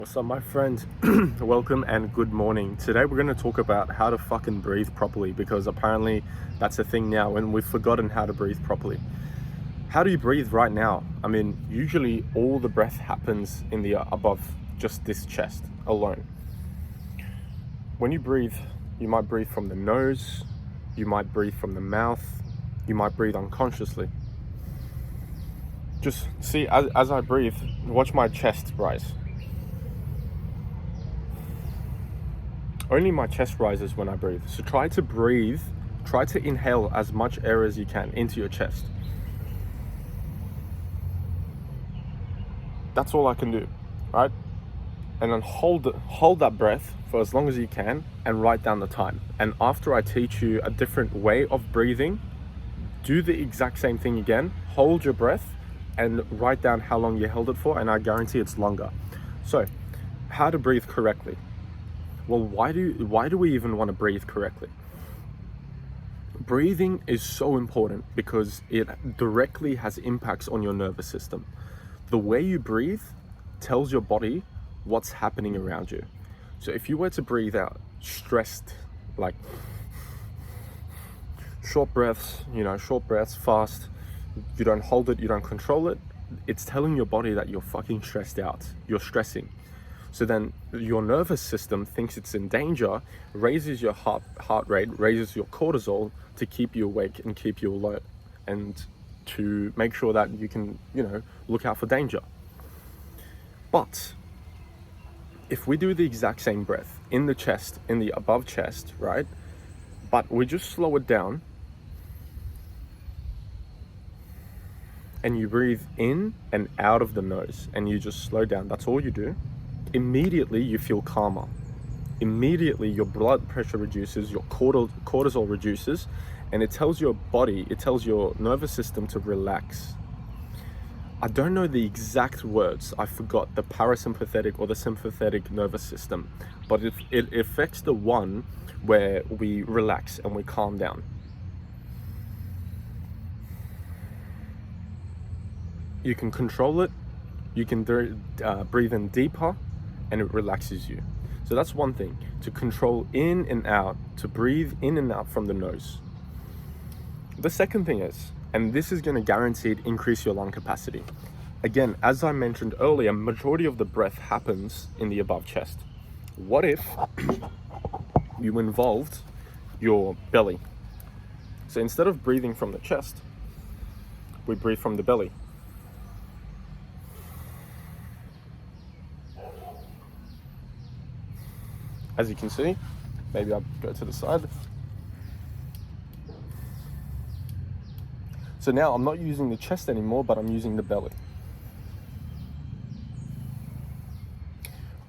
What's up, my friends? Welcome and good morning. Today we're going to talk about how to fucking breathe properly, because apparently that's a thing now and we've forgotten how to breathe properly. How do you breathe right now? I mean, usually all the breath happens in the above just this chest alone. When you breathe, you might breathe from the nose, you might breathe from the mouth, you might breathe unconsciously. Just see, as I breathe, watch my chest rise. Only my chest rises when I breathe. So try to inhale as much air as you can into your chest. That's all I can do, right? And then hold that breath for as long as you can and write down the time. And after I teach you a different way of breathing, do the exact same thing again. Hold your breath and write down how long you held it for, and I guarantee it's longer. So, how to breathe correctly? Well, why do we even want to breathe correctly? Breathing is so important because it directly has impacts on your nervous system. The way you breathe tells your body what's happening around you. So if you were to breathe out stressed, like short breaths, fast, you don't hold it, you don't control it, it's telling your body that you're fucking stressed out, you're stressing. So then your nervous system thinks it's in danger, raises your heart rate, raises your cortisol to keep you awake and keep you alert, and to make sure that you can, look out for danger. But if we do the exact same breath in the chest, in the above chest, right? But we just slow it down and you breathe in and out of the nose and you just slow down, that's all you do. Immediately you feel calmer. Immediately your blood pressure reduces, your cortisol reduces, and it tells your body, it tells your nervous system to relax. I don't know the exact words, I forgot, the parasympathetic or the sympathetic nervous system, but it affects the one where we relax and we calm down. You can control it, you can breathe in deeper, and it relaxes you. So that's one thing, to control in and out, to breathe in and out from the nose. The second thing is, and this is going to guaranteed increase your lung capacity. Again, as I mentioned earlier, majority of the breath happens in the above chest. What if you involved your belly? So instead of breathing from the chest, we breathe from the belly. As you can see, maybe I'll go to the side. So now I'm not using the chest anymore, but I'm using the belly.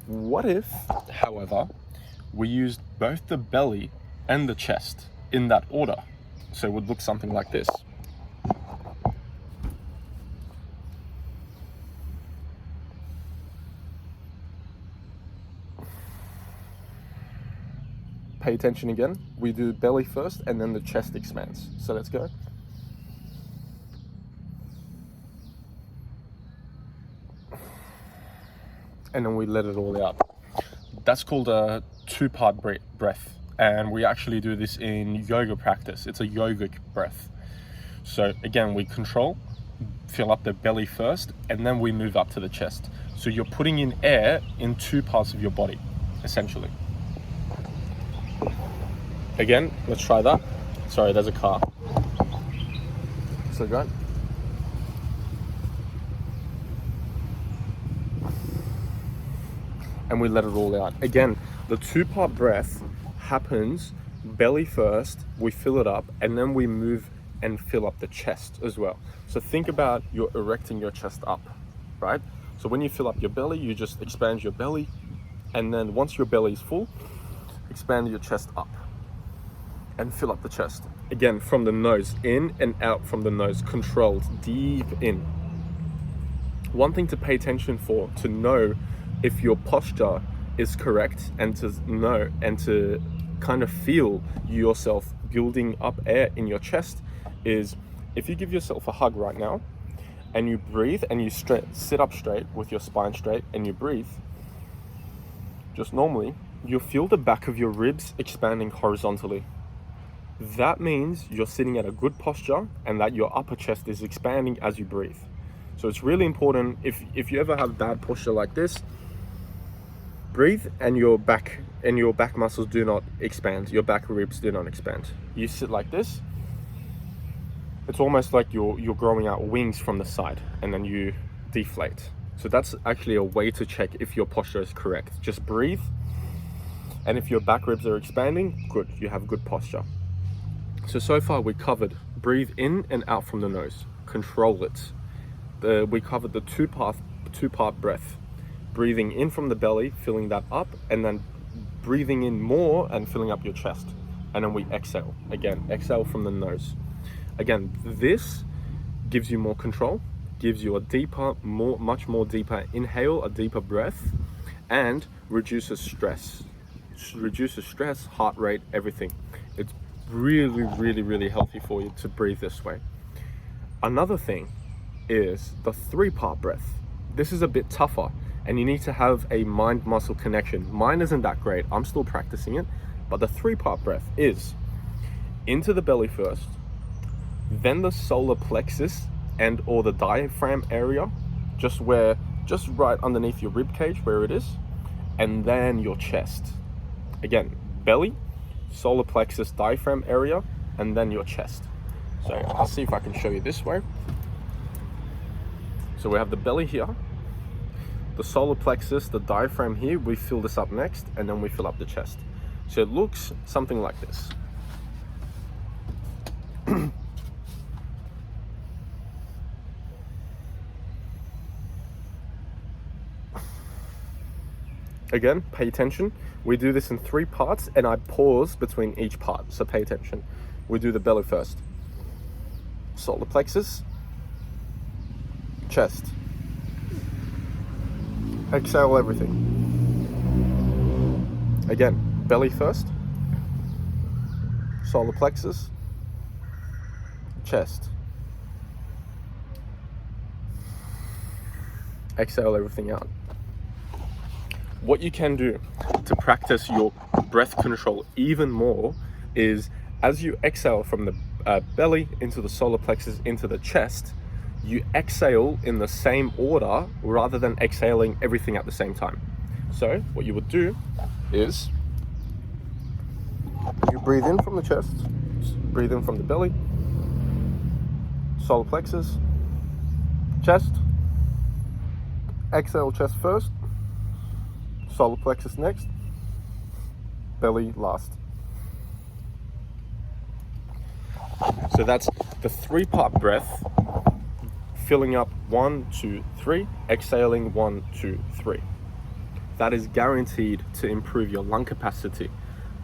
What if, however, we used both the belly and the chest in that order? So it would look something like this. Pay attention again. We do belly first and then the chest expands. So let's go. And then we let it all out. That's called a two-part breath. And we actually do this in yoga practice. It's a yogic breath. So again, we control, fill up the belly first, and then we move up to the chest. So you're putting in air in two parts of your body, essentially. Again, let's try that. Sorry, there's a car. So go. And we let it all out. Again, the two-part breath happens belly first, we fill it up, and then we move and fill up the chest as well. So think about you're erecting your chest up, right? So when you fill up your belly, you just expand your belly, and then once your belly is full, expand your chest up and fill up the chest. Again, from the nose, in and out from the nose, controlled, deep in. One thing to pay attention for, to know if your posture is correct, and to know and to kind of feel yourself building up air in your chest, is if you give yourself a hug right now and you breathe and you sit up straight with your spine straight and you breathe, just normally, you'll feel the back of your ribs expanding horizontally. That means you're sitting at a good posture and that your upper chest is expanding as you breathe. So it's really important, if you ever have bad posture like this, breathe and your back muscles do not expand, your back ribs do not expand. You sit like this, it's almost like you're growing out wings from the side and then you deflate. So that's actually a way to check if your posture is correct. Just breathe, and if your back ribs are expanding, good, you have good posture. So far we covered breathe in and out from the nose, control it. We covered the two-part breath, breathing in from the belly, filling that up, and then breathing in more and filling up your chest. And then we exhale. Again, exhale from the nose. Again, this gives you more control, gives you a deeper, much more deeper inhale, a deeper breath, and reduces stress. Reduces stress, heart rate, everything. It's really, really, really healthy for you to breathe this way. Another thing is the three-part breath. This is a bit tougher, and you need to have a mind-muscle connection. Mine isn't that great, I'm still practicing it, but the three-part breath is into the belly first, then the solar plexus and or the diaphragm area, just right underneath your rib cage where it is, and then your chest. Again, belly, solar plexus, diaphragm area, and then your chest. So I'll see if I can show you this way. So we have the belly here, the solar plexus, the diaphragm here, we fill this up next, and then we fill up the chest. So it looks something like this. Again, pay attention. We do this in 3 parts and I pause between each part, so pay attention. We do the belly first. Solar plexus, chest. Exhale everything. Again, belly first, solar plexus, chest. Exhale everything out. What you can do to practice your breath control even more is, as you exhale from the belly into the solar plexus into the chest, you exhale in the same order rather than exhaling everything at the same time. So what you would do is you breathe in from the chest, breathe in from the belly, solar plexus, chest, exhale chest first, solar plexus next, belly last. So that's the 3-part breath, filling up 1, 2, 3, exhaling 1, 2, 3. That is guaranteed to improve your lung capacity,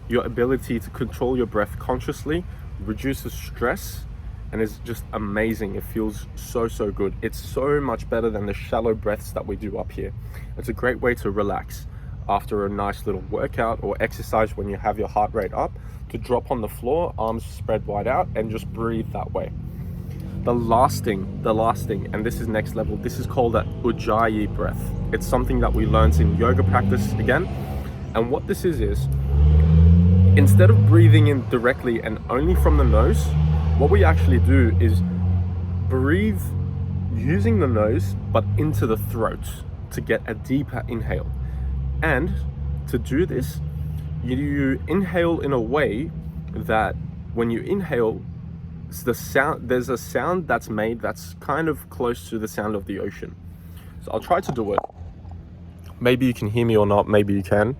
your ability to control your breath consciously, reduces stress, and is just amazing. It feels so good. It's so much better than the shallow breaths that we do up here. It's a great way to relax after a nice little workout or exercise when you have your heart rate up, to drop on the floor, arms spread wide out, and just breathe that way. The last thing, and this is next level, this is called an Ujjayi breath. It's something that we learned in yoga practice again. And what this is instead of breathing in directly and only from the nose, what we actually do is breathe using the nose, but into the throat to get a deeper inhale. And to do this, you inhale in a way that when you inhale, there's a sound that's made that's kind of close to the sound of the ocean. So I'll try to do it. Maybe you can hear me or not, maybe you can.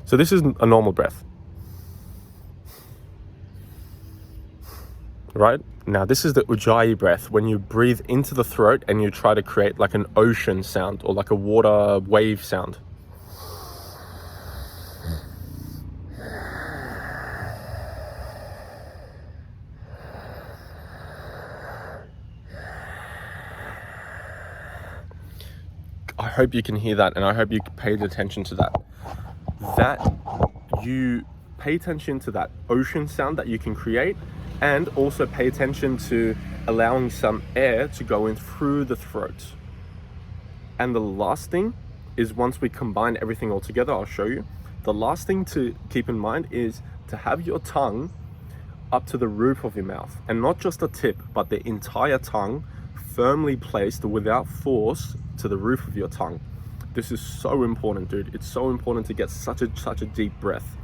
So this is a normal breath. Right? Now this is the Ujjayi breath, when you breathe into the throat and you try to create like an ocean sound or like a water wave sound. I hope you can hear that, and I hope you paid attention to that. That you pay attention to that ocean sound that you can create, and also pay attention to allowing some air to go in through the throat. And the last thing is, once we combine everything all together, I'll show you. The last thing to keep in mind is to have your tongue up to the roof of your mouth, and not just the tip, but the entire tongue firmly placed without force to the roof of your tongue. This is so important, dude. It's so important to get such a deep breath.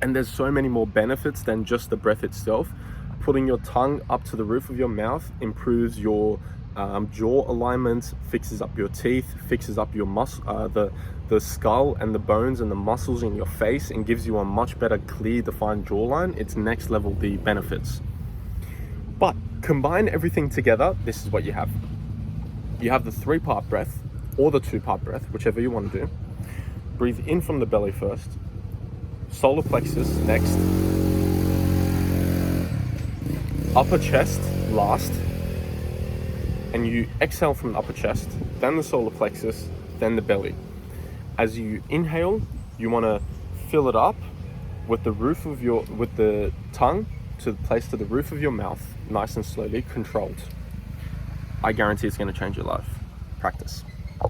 And there's so many more benefits than just the breath itself. Putting your tongue up to the roof of your mouth improves your jaw alignment, fixes up your teeth, fixes up your the skull and the bones and the muscles in your face, and gives you a much better, clear, defined jawline. It's next level, the benefits. But combine everything together, this is what you have. You have the 3-part breath or the 2-part breath, whichever you want to do. Breathe in from the belly first, solar plexus next, upper chest last, and you exhale from the upper chest, then the solar plexus, then the belly. As you inhale, you want to fill it up with the tongue to place to the roof of your mouth, nice and slowly, controlled. I guarantee it's going to change your life. Practice.